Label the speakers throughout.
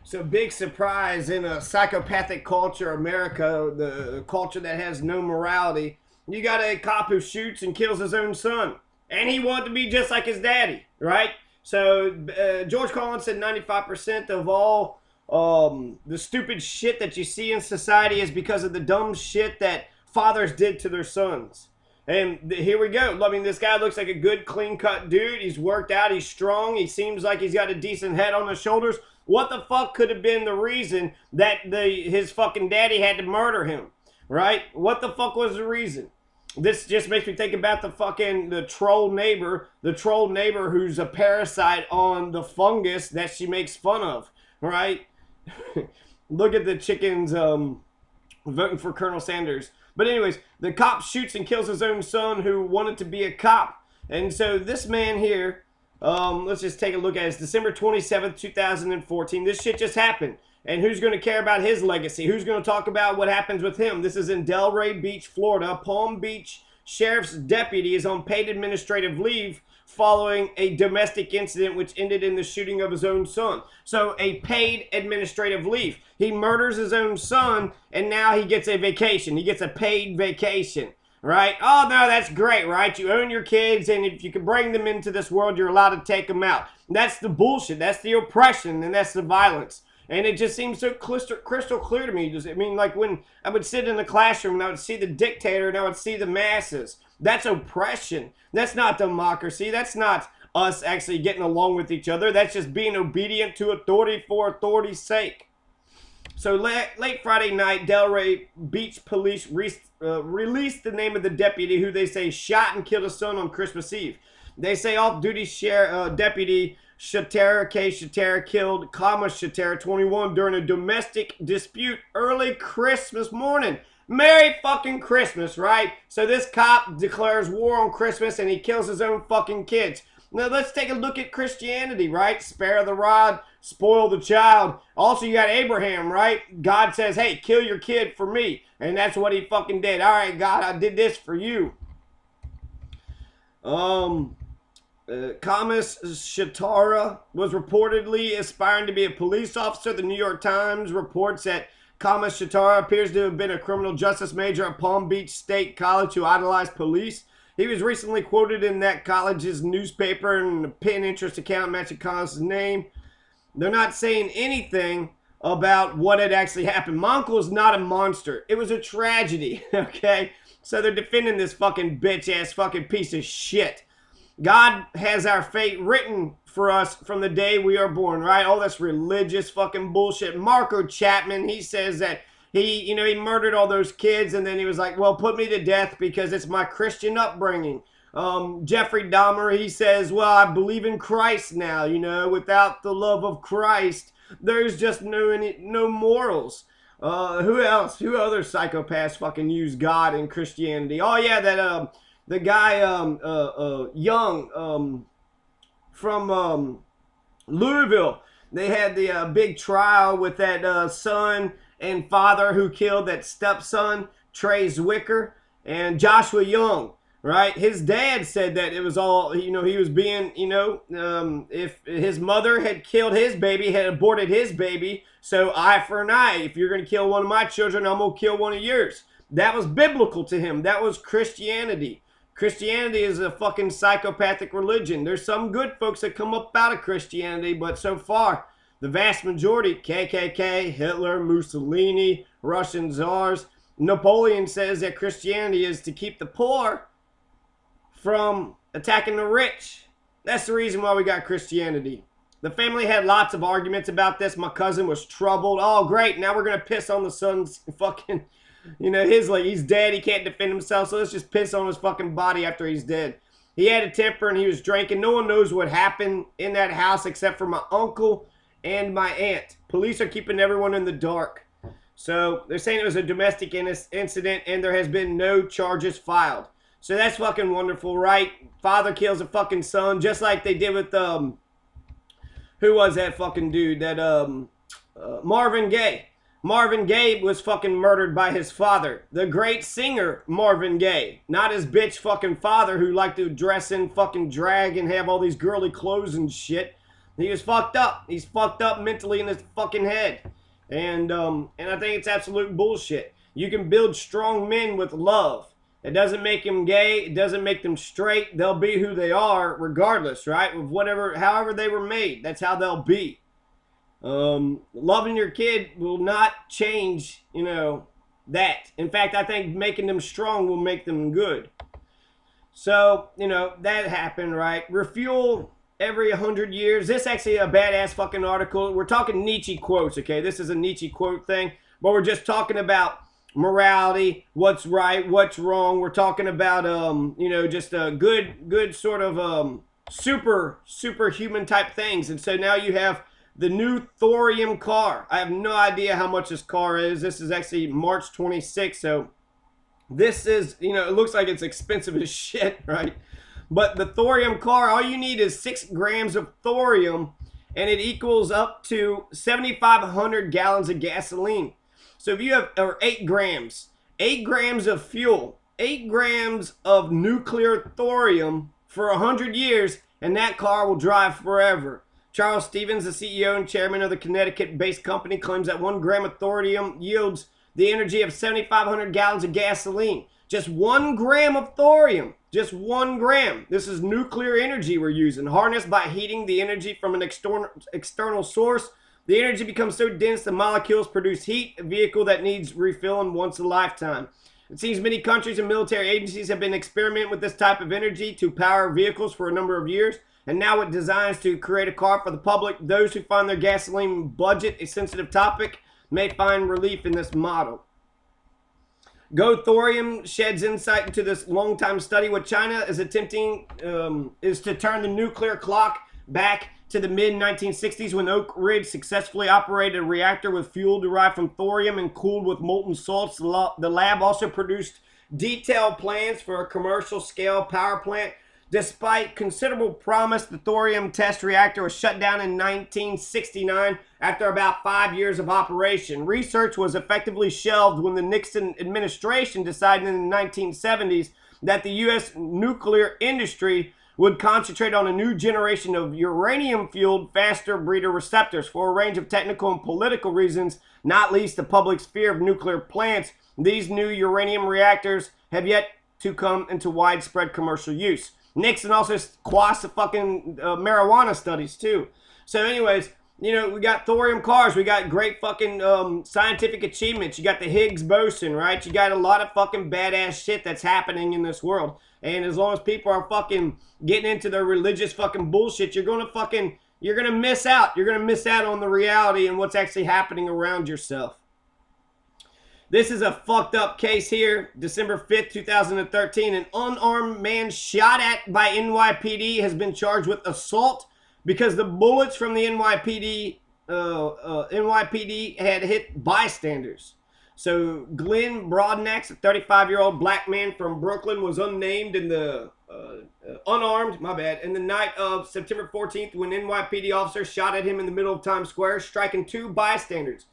Speaker 1: So big surprise in a psychopathic culture, America, the culture that has no morality. You got a cop who shoots and kills his own son, and he wanted to be just like his daddy, right? So George Carlin said 95% of all the stupid shit that you see in society is because of the dumb shit that fathers did to their sons. And here we go. I mean, this guy looks like a good, clean-cut dude. He's worked out. He's strong. He seems like he's got a decent head on his shoulders. What the fuck could have been the reason that his fucking daddy had to murder him, right? What the fuck was the reason? This just makes me think about the troll neighbor who's a parasite on the fungus that she makes fun of, right? Look at the chickens voting for Colonel Sanders. But anyways, the cop shoots and kills his own son who wanted to be a cop. And so this man here, let's just take a look at it. It's December 27th, 2014. This shit just happened. And who's going to care about his legacy? Who's going to talk about what happens with him? This is in Delray Beach, Florida. Palm Beach Sheriff's deputy is on paid administrative leave following a domestic incident which ended in the shooting of his own son. So a paid administrative leave. He murders his own son and now he gets a vacation. He gets a paid vacation, right? Oh, no, that's great, right? You own your kids, and if you can bring them into this world, you're allowed to take them out. That's the bullshit. That's the oppression, and that's the violence. And it just seems so crystal clear to me. I mean, like when I would sit in the classroom and I would see the dictator and I would see the masses. That's oppression. That's not democracy. That's not us actually getting along with each other. That's just being obedient to authority for authority's sake. So late Friday night, Delray Beach police released the name of the deputy who they say shot and killed his son on Christmas Eve. They say off-duty deputy Shatera K. Shatera killed Kama Shatera, 21, during a domestic dispute early Christmas morning. Merry fucking Christmas, right? So this cop declares war on Christmas and he kills his own fucking kids. Now let's take a look at Christianity, right? Spare the rod, spoil the child. Also, you got Abraham, right? God says, hey, kill your kid for me. And that's what he fucking did. All right, God, I did this for you. Kamis Shatara was reportedly aspiring to be a police officer. The New York Times reports that Kamis Shatara appears to have been a criminal justice major at Palm Beach State College who idolized police. He was recently quoted in that college's newspaper in a pin interest account matching Kamis' name. They're not saying anything about what had actually happened. My uncle is not a monster. It was a tragedy, okay? So they're defending this fucking bitch-ass fucking piece of shit. God has our fate written for us from the day we are born, right? All this religious fucking bullshit. Marco Chapman, he says that he murdered all those kids and then he was like, well, put me to death because it's my Christian upbringing. Jeffrey Dahmer, he says, well, I believe in Christ now, without the love of Christ, there's just no morals. Who else? Who other psychopaths fucking use God in Christianity? Oh yeah, that, the guy, Young, from, Louisville. They had the big trial with that son and father who killed that stepson, Trey Zwicker, and Joshua Young, right? His dad said that it was all, he was being, if his mother had killed his baby, had aborted his baby, so eye for an eye. If you're going to kill one of my children, I'm going to kill one of yours. That was biblical to him. That was Christianity. Christianity is a fucking psychopathic religion. There's some good folks that come up out of Christianity, but so far, the vast majority, KKK, Hitler, Mussolini, Russian czars, Napoleon says that Christianity is to keep the poor from attacking the rich. That's the reason why we got Christianity. The family had lots of arguments about this. My cousin was troubled. Oh, great. Now we're going to piss on the son's fucking... he's dead, he can't defend himself, so let's just piss on his fucking body after he's dead. He had a temper and he was drinking. No one knows what happened in that house except for my uncle and my aunt. Police are keeping everyone in the dark. So they're saying it was a domestic incident and there has been no charges filed. So that's fucking wonderful, right? Father kills a fucking son, just like they did with, who was that fucking dude? That, Marvin Gaye. Marvin Gaye was fucking murdered by his father. The great singer Marvin Gaye. Not his bitch fucking father who liked to dress in fucking drag and have all these girly clothes and shit. He was fucked up. He's fucked up mentally in his fucking head. And I think it's absolute bullshit. You can build strong men with love. It doesn't make them gay. It doesn't make them straight. They'll be who they are regardless, right? Of whatever, however they were made. That's how they'll be. Loving your kid will not change, that. In fact, I think making them strong will make them good. So, that happened, right? Refuel every 100 years. This actually a badass fucking article. We're talking Nietzsche quotes, okay? This is a Nietzsche quote thing, but we're just talking about morality, what's right, what's wrong. We're talking about, just a good sort of superhuman type things. And so now you have the new thorium car. I have no idea how much this car is. This is actually March 26th, so this is, it looks like it's expensive as shit, right? But the thorium car, all you need is 6 grams of thorium, and it equals up to 7,500 gallons of gasoline. So if you have, or 8 grams of fuel, 8 grams of nuclear thorium for 100 years, and that car will drive forever. Charles Stevens, the CEO and chairman of the Connecticut-based company, claims that 1 gram of thorium yields the energy of 7,500 gallons of gasoline. Just 1 gram of thorium. Just 1 gram. This is nuclear energy we're using. Harnessed by heating the energy from an external source, the energy becomes so dense the molecules produce heat, a vehicle that needs refilling once a lifetime. It seems many countries and military agencies have been experimenting with this type of energy to power vehicles for a number of years, and now with designs to create a car for the public, those who find their gasoline budget a sensitive topic may find relief in this model. Go Thorium sheds insight into this long-time study. What China is attempting is to turn the nuclear clock back to the mid-1960s when Oak Ridge successfully operated a reactor with fuel derived from thorium and cooled with molten salts. The lab also produced detailed plans for a commercial-scale power plant. Despite considerable promise, the thorium test reactor was shut down in 1969 after about 5 years of operation. Research was effectively shelved when the Nixon administration decided in the 1970s that the U.S. nuclear industry would concentrate on a new generation of uranium-fueled faster breeder receptors for a range of technical and political reasons, not least the public's fear of nuclear plants. These new uranium reactors have yet to come into widespread commercial use. Nixon also quashed the fucking marijuana studies too. So anyways, we got thorium cars. We got great fucking scientific achievements. You got the Higgs boson, right? You got a lot of fucking badass shit that's happening in this world. And as long as people are fucking getting into their religious fucking bullshit, you're gonna miss out. You're gonna miss out on the reality and what's actually happening around yourself. This is a fucked up case here. December 5th, 2013. An unarmed man shot at by NYPD has been charged with assault because the bullets from the NYPD had hit bystanders. So Glenn Broadnax, a 35-year-old black man from Brooklyn, was unnamed in the unarmed, in the night of September 14th when NYPD officers shot at him in the middle of Times Square, striking 2 bystanders.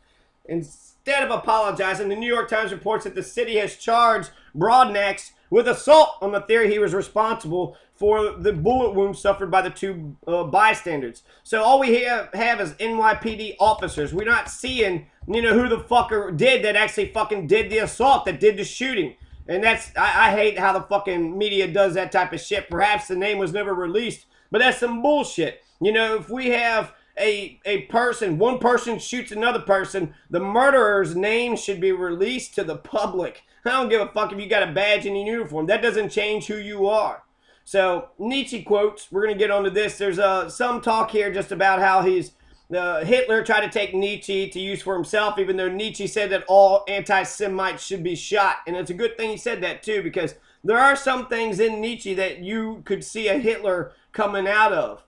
Speaker 1: Instead of apologizing, the New York Times reports that the city has charged Broadnax with assault on the theory he was responsible for the bullet wound suffered by the 2 bystanders. So all we have is NYPD officers. We're not seeing, who the fucker did that actually fucking did the assault, that did the shooting. And I hate how the fucking media does that type of shit. Perhaps the name was never released, but that's some bullshit. If we have one person shoots another person, the murderer's name should be released to the public. I don't give a fuck if you got a badge and a uniform. That doesn't change who you are. So, Nietzsche quotes, we're going to get onto this. There's some talk here just about how Hitler tried to take Nietzsche to use for himself, even though Nietzsche said that all anti-Semites should be shot. And it's a good thing he said that too, because there are some things in Nietzsche that you could see a Hitler coming out of.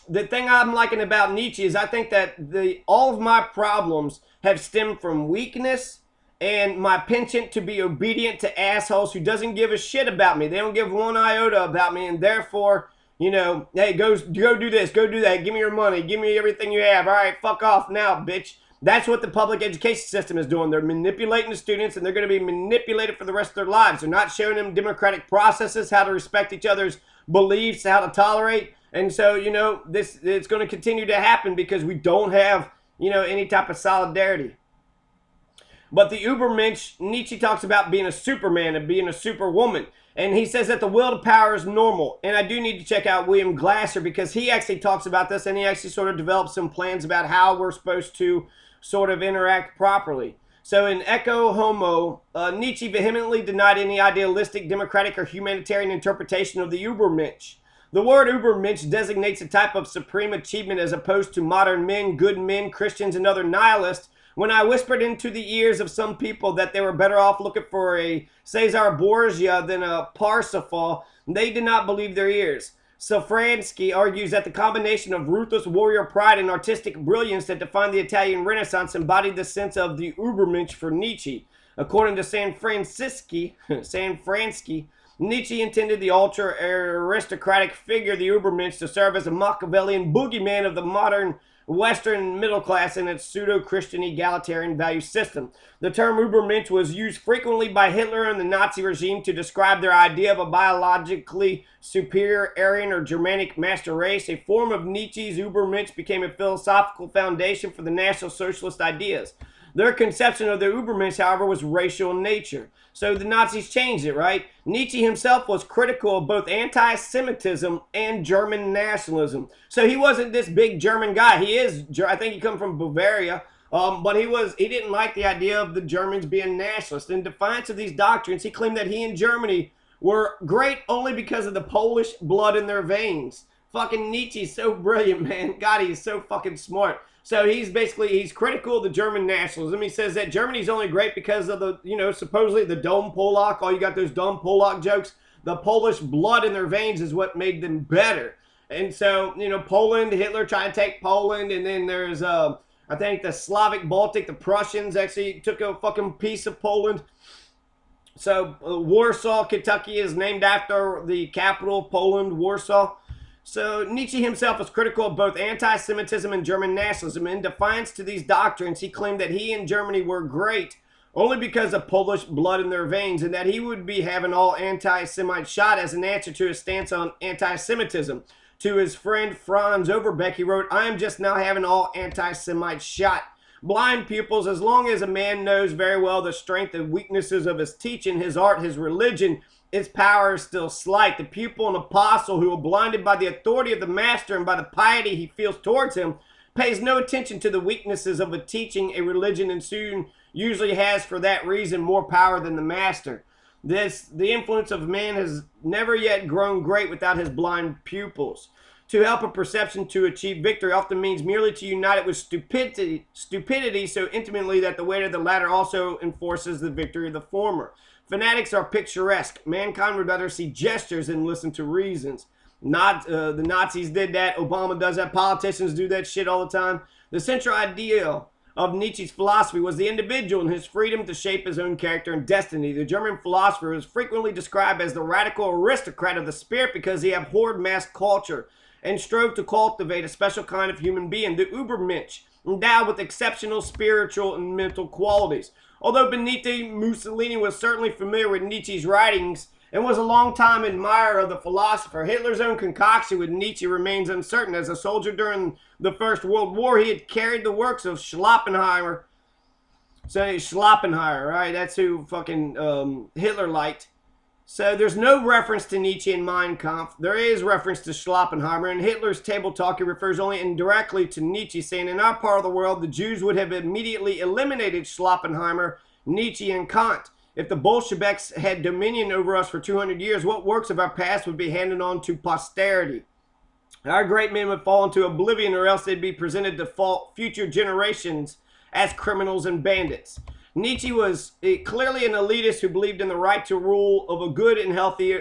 Speaker 1: The thing I'm liking about Nietzsche is I think that all of my problems have stemmed from weakness and my penchant to be obedient to assholes who doesn't give a shit about me. They don't give one iota about me, and therefore, hey, go do this, go do that, give me your money, give me everything you have, all right, fuck off now, bitch. That's what the public education system is doing. They're manipulating the students, and they're going to be manipulated for the rest of their lives. They're not showing them democratic processes, how to respect each other's beliefs, how to tolerate. And so, this it's going to continue to happen because we don't have, any type of solidarity. But the Ubermensch, Nietzsche talks about being a superman and being a superwoman. And he says that the will to power is normal. And I do need to check out William Glasser because he actually talks about this and he actually sort of develops some plans about how we're supposed to sort of interact properly. So in Ecce Homo, Nietzsche vehemently denied any idealistic, democratic, or humanitarian interpretation of the Ubermensch. The word Ubermensch designates a type of supreme achievement as opposed to modern men, good men, Christians, and other nihilists. When I whispered into the ears of some people that they were better off looking for a Caesar Borgia than a Parsifal, they did not believe their ears. Safransky argues that the combination of ruthless warrior pride and artistic brilliance that defined the Italian Renaissance embodied the sense of the Ubermensch for Nietzsche. According to Safransky, Nietzsche intended the ultra-aristocratic figure, the Ubermensch, to serve as a Machiavellian boogeyman of the modern Western middle class in its pseudo-Christian egalitarian value system. The term Ubermensch was used frequently by Hitler and the Nazi regime to describe their idea of a biologically superior Aryan or Germanic master race. A form of Nietzsche's Ubermensch became a philosophical foundation for the National Socialist ideas. Their conception of the Ubermensch, however, was racial in nature. So the Nazis changed it, right? Nietzsche himself was critical of both anti-Semitism and German nationalism. So he wasn't this big German guy. He is, I think he come from Bavaria, but he didn't like the idea of the Germans being nationalist. In defiance of these doctrines, he claimed that he and Germany were great only because of the Polish blood in their veins. Fucking Nietzsche's so brilliant, man. God, he's so fucking smart. So he's critical of the German nationalism. He says that Germany's only great because of the, supposedly the Dom Polak. Oh, you got those Dom Polak jokes. The Polish blood in their veins is what made them better. And so, Poland, Hitler tried to take Poland. And then there's, I think the Slavic Baltic, the Prussians actually took a fucking piece of Poland. So Warsaw, Kentucky is named after the capital of Poland, Warsaw. So Nietzsche himself was critical of both anti-Semitism and German nationalism. In defiance to these doctrines, he claimed that he and Germany were great only because of Polish blood in their veins, and that he would be having all anti-Semites shot as an answer to his stance on anti-Semitism. To his friend Franz Overbeck, he wrote, "I am just now having all anti-Semites shot. Blind pupils, as long as a man knows very well the strength and weaknesses of his teaching, his art, his religion, its power is still slight. The pupil and apostle who are blinded by the authority of the master and by the piety he feels towards him pays no attention to the weaknesses of a teaching, a religion, and soon usually has for that reason more power than the master. The influence of man has never yet grown great without his blind pupils. To help a perception to achieve victory often means merely to unite it with stupidity so intimately that the weight of the latter also enforces the victory of the former. Fanatics are picturesque. Mankind would rather see gestures than listen to reasons. The Nazis did that. Obama does that. Politicians do that shit all the time. The central ideal of Nietzsche's philosophy was the individual and his freedom to shape his own character and destiny. The German philosopher was frequently described as the radical aristocrat of the spirit because he abhorred mass culture and strove to cultivate a special kind of human being, the Ubermensch, endowed with exceptional spiritual and mental qualities. Although Benito Mussolini was certainly familiar with Nietzsche's writings and was a long-time admirer of the philosopher, Hitler's own concoction with Nietzsche remains uncertain. As a soldier during the First World War, he had carried the works of Schopenhauer. So Schopenhauer, right? That's who fucking Hitler liked. So there's no reference to Nietzsche in Mein Kampf. There is reference to Schopenhauer. In Hitler's Table Talk, he refers only indirectly to Nietzsche, saying, in our part of the world, the Jews would have immediately eliminated Schopenhauer, Nietzsche, and Kant. If the Bolsheviks had dominion over us for 200 years, what works of our past would be handed on to posterity? Our great men would fall into oblivion, or else they'd be presented to future generations as criminals and bandits. Nietzsche was clearly an elitist who believed in the right to rule of a good and healthy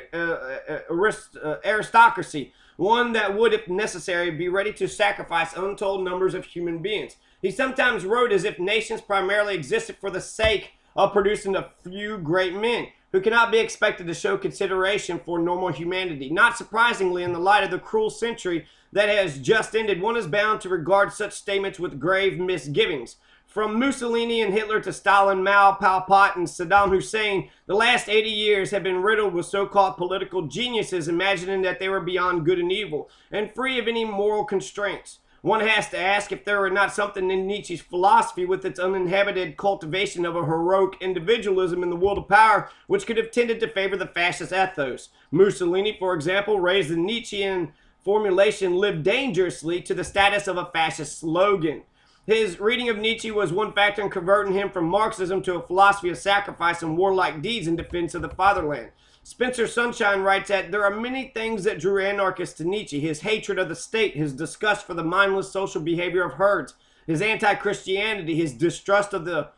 Speaker 1: aristocracy, one that would, if necessary, be ready to sacrifice untold numbers of human beings. He sometimes wrote as if nations primarily existed for the sake of producing a few great men who cannot be expected to show consideration for normal humanity. Not surprisingly, in the light of the cruel century that has just ended, one is bound to regard such statements with grave misgivings. From Mussolini and Hitler to Stalin, Mao, Pol Pot, and Saddam Hussein, the last 80 years have been riddled with so-called political geniuses imagining that they were beyond good and evil and free of any moral constraints. One has to ask if there were not something in Nietzsche's philosophy with its uninhibited cultivation of a heroic individualism in the will to power which could have tended to favor the fascist ethos. Mussolini, for example, raised the Nietzschean formulation "live dangerously" to the status of a fascist slogan. His reading of Nietzsche was one factor in converting him from Marxism to a philosophy of sacrifice and warlike deeds in defense of the fatherland. Spencer Sunshine writes that there are many things that drew anarchists to Nietzsche: his hatred of the state, his disgust for the mindless social behavior of herds, his anti-Christianity, his distrust of the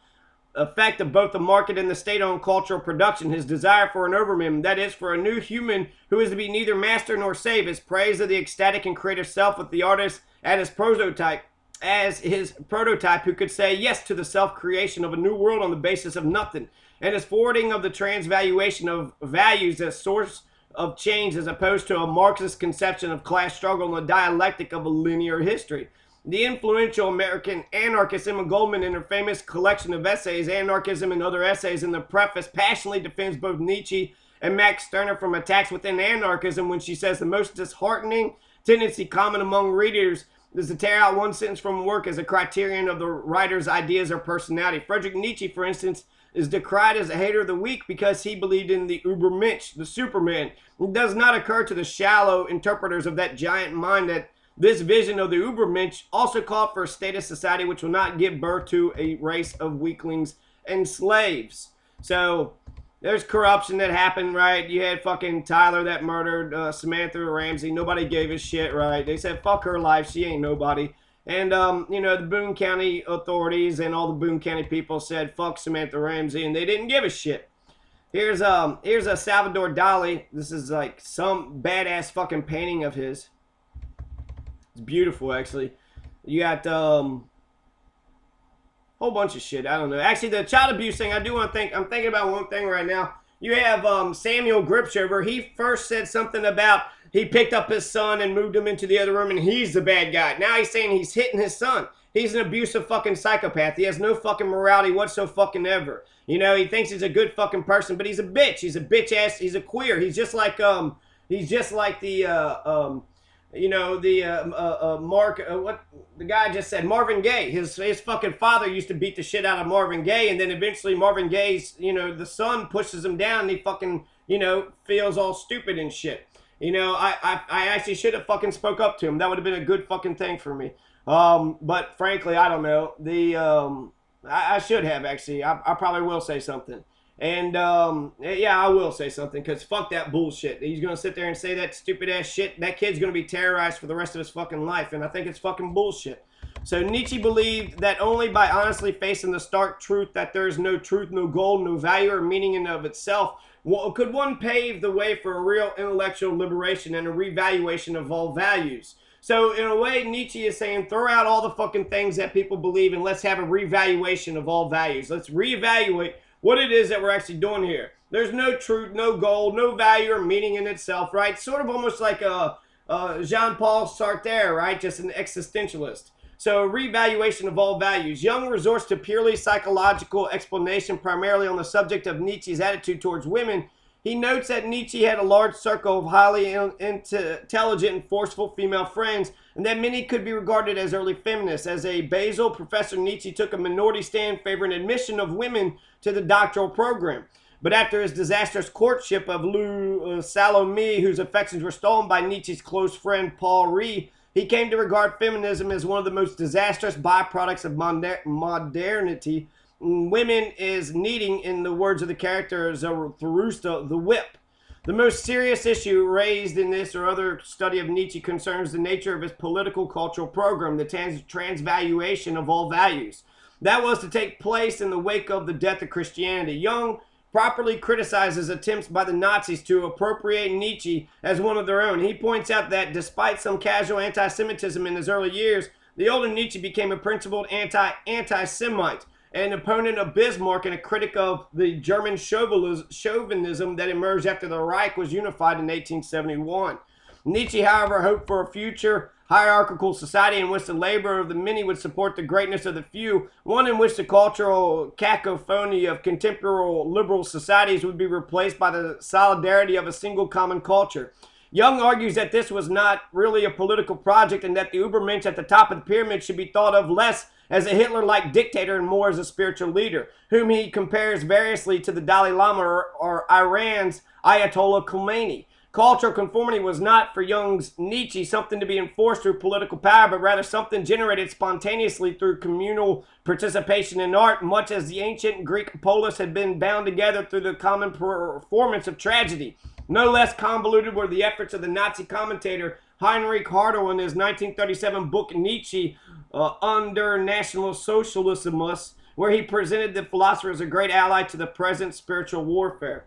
Speaker 1: effect of both the market and the state on cultural production, his desire for an overman, that is, for a new human who is to be neither master nor slave, his praise of the ecstatic and creative self with the artist as his prototype who could say yes to the self-creation of a new world on the basis of nothing, and his forwarding of the transvaluation of values as source of change as opposed to a Marxist conception of class struggle and the dialectic of a linear history. The influential American anarchist Emma Goldman, in her famous collection of essays, Anarchism and Other Essays, in the preface, passionately defends both Nietzsche and Max Stirner from attacks within anarchism when she says the most disheartening tendency common among readers is to tear out one sentence from work as a criterion of the writer's ideas or personality. Friedrich Nietzsche, for instance, is decried as a hater of the weak because he believed in the Übermensch, the Superman. It does not occur to the shallow interpreters of that giant mind that this vision of the Übermensch also called for a state of society which will not give birth to a race of weaklings and slaves. So there's corruption that happened, right? You had fucking Tyler that murdered Samantha Ramsey. Nobody gave a shit, right? They said, fuck her life. She ain't nobody. And, the Boone County authorities and all the Boone County people said, fuck Samantha Ramsey, and they didn't give a shit. Here's a Salvador Dali. This is like some badass fucking painting of his. It's beautiful, actually. You got, whole bunch of shit. I don't know. Actually, the child abuse thing, I do want to think. I'm thinking about one thing right now. You have Samuel Gripshover. He first said something about he picked up his son and moved him into the other room and he's the bad guy. Now he's saying he's hitting his son. He's an abusive fucking psychopath. He has no fucking morality whatsoever. You know, he thinks he's a good fucking person, but he's a bitch. He's a bitch ass. He's a queer. He's just like the what the guy just said, Marvin Gaye. His fucking father used to beat the shit out of Marvin Gaye, and then eventually Marvin Gaye's, the son pushes him down, and he fucking, feels all stupid and shit. I actually should have fucking spoke up to him. That would have been a good fucking thing for me. But frankly, I don't know. I should have, actually. I probably will say something. And, yeah, I will say something, because fuck that bullshit. He's going to sit there and say that stupid ass shit. That kid's going to be terrorized for the rest of his fucking life, and I think it's fucking bullshit. So Nietzsche believed that only by honestly facing the stark truth that there is no truth, no goal, no value or meaning in and of itself, could one pave the way for a real intellectual liberation and a revaluation of all values. So in a way, Nietzsche is saying, throw out all the fucking things that people believe and let's have a revaluation of all values. Let's reevaluate what it is that we're actually doing here. There's no truth, no goal, no value or meaning in itself, right? Sort of almost like a Jean-Paul Sartre, right? Just an existentialist. So revaluation of all values. Jung resorts to purely psychological explanation primarily on the subject of Nietzsche's attitude towards women. He notes that Nietzsche had a large circle of highly intelligent and forceful female friends, and that many could be regarded as early feminists. As a Basel, Professor Nietzsche took a minority stand favoring admission of women to the doctoral program. But after his disastrous courtship of Lou Salome, whose affections were stolen by Nietzsche's close friend Paul Rie, he came to regard feminism as one of the most disastrous byproducts of modernity. Women is needing, in the words of the character Zarathustra, the whip. The most serious issue raised in this or other study of Nietzsche concerns the nature of his political cultural program, the transvaluation of all values. That was to take place in the wake of the death of Christianity. Jung properly criticizes attempts by the Nazis to appropriate Nietzsche as one of their own. He points out that despite some casual anti-Semitism in his early years, the older Nietzsche became a principled anti-Semite, an opponent of Bismarck and a critic of the German chauvinism that emerged after the Reich was unified in 1871. Nietzsche, however, hoped for a future hierarchical society in which the labor of the many would support the greatness of the few, one in which the cultural cacophony of contemporary liberal societies would be replaced by the solidarity of a single common culture. Young argues that this was not really a political project and that the Übermensch at the top of the pyramid should be thought of less as a Hitler-like dictator and more as a spiritual leader, whom he compares variously to the Dalai Lama or Iran's Ayatollah Khomeini. Cultural conformity was not, for Jung's Nietzsche, something to be enforced through political power, but rather something generated spontaneously through communal participation in art, much as the ancient Greek polis had been bound together through the common performance of tragedy. No less convoluted were the efforts of the Nazi commentator Heinrich Hartl in his 1937 book Nietzsche under National Socialism, where he presented the philosopher as a great ally to the present spiritual warfare.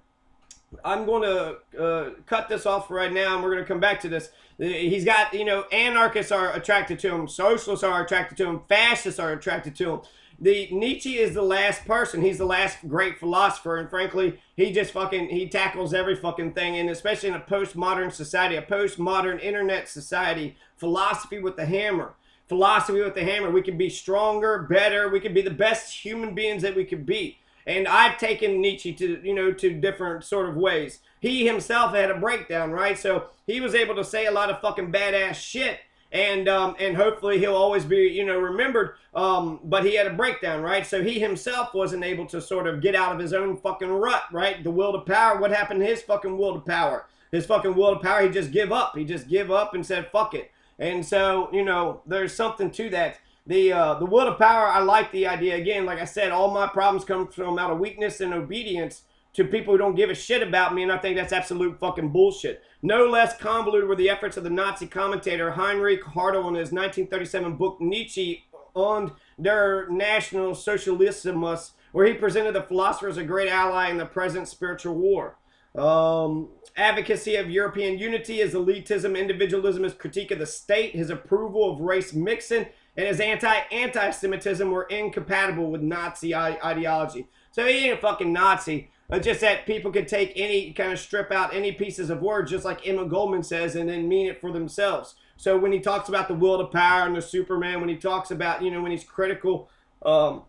Speaker 1: I'm going to cut this off right now, and we're going to come back to this. He's got, anarchists are attracted to him, socialists are attracted to him, fascists are attracted to him. Nietzsche is the last person. He's the last great philosopher, and frankly, he tackles every fucking thing, and especially in a postmodern society, a postmodern internet society, philosophy with the hammer. Philosophy with the hammer. We can be stronger, better. We can be the best human beings that we could be. And I've taken Nietzsche to different sort of ways. He himself had a breakdown, right? So he was able to say a lot of fucking badass shit, and hopefully he'll always be, remembered. But he had a breakdown, right? So he himself wasn't able to sort of get out of his own fucking rut, right? The will to power. What happened to his fucking will to power? His fucking will to power. He just give up. He just give up and said fuck it. And so there's something to that. The will to power, I like the idea. Again, like I said, all my problems come from out of weakness and obedience to people who don't give a shit about me, and I think that's absolute fucking bullshit. No less convoluted were the efforts of the Nazi commentator Heinrich Hartl in his 1937 book Nietzsche und der National Socialismus, where he presented the philosopher as a great ally in the present spiritual war. Advocacy of European unity, his elitism, individualism, his critique of the state, his approval of race mixing, and his anti-Semitism were incompatible with Nazi ideology. So he ain't a fucking Nazi. Just that people could take any kind of strip out any pieces of words, just like Emma Goldman says, and then mean it for themselves. So when he talks about the will to power and the Superman, when he talks about, when he's critical, I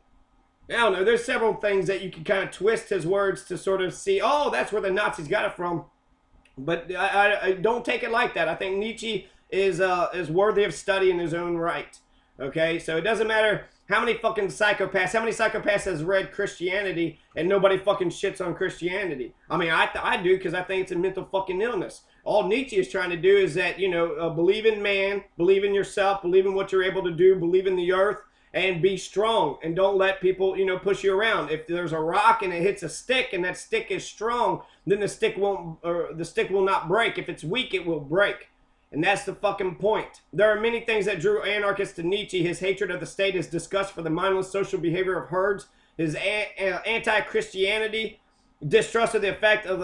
Speaker 1: don't know, there's several things that you can kind of twist his words to sort of see, oh, that's where the Nazis got it from. But I don't take it like that. I think Nietzsche is worthy of study in his own right. Okay, so it doesn't matter how many psychopaths has read Christianity and nobody fucking shits on Christianity. I mean, I do, because I think it's a mental fucking illness. All Nietzsche is trying to do is that, believe in man, believe in yourself, believe in what you're able to do, believe in the earth, and be strong, and don't let people, push you around. If there's a rock and it hits a stick and that stick is strong, then the stick will not break. If it's weak, it will break. And that's the fucking point. There are many things that drew anarchists to Nietzsche. His hatred of the state, his disgust for the mindless social behavior of herds, his anti-Christianity, distrust of the effect of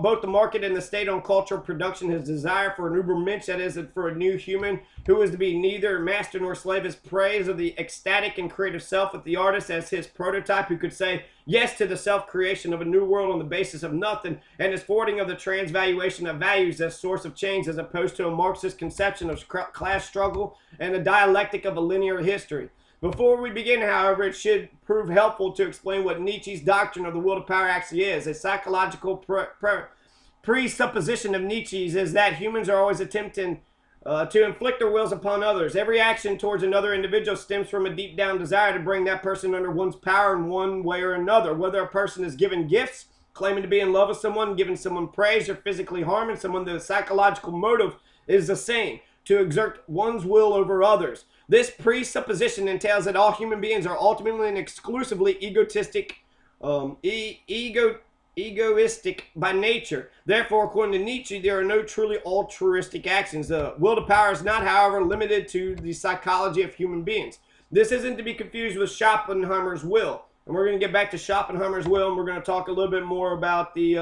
Speaker 1: both the market and the state on cultural production, his desire for an Übermensch, that is, for a new human who is to be neither master nor slave, his praise of the ecstatic and creative self with the artist as his prototype who could say yes to the self-creation of a new world on the basis of nothing, and his forwarding of the transvaluation of values as source of change, as opposed to a Marxist conception of class struggle and a dialectic of a linear history. Before we begin, however, it should prove helpful to explain what Nietzsche's doctrine of the will to power actually is. A psychological presupposition of Nietzsche's is that humans are always attempting to inflict their wills upon others. Every action towards another individual stems from a deep down desire to bring that person under one's power in one way or another. Whether a person is given gifts, claiming to be in love with someone, giving someone praise, or physically harming someone, the psychological motive is the same: to exert one's will over others. This presupposition entails that all human beings are ultimately and exclusively egoistic by nature. Therefore, according to Nietzsche, there are no truly altruistic actions. The will to power is not, however, limited to the psychology of human beings. This isn't to be confused with Schopenhauer's will. And we're going to get back to Schopenhauer's will, and we're going to talk a little bit more about the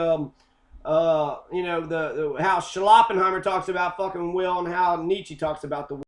Speaker 1: how Schopenhauer talks about fucking will and how Nietzsche talks about the will.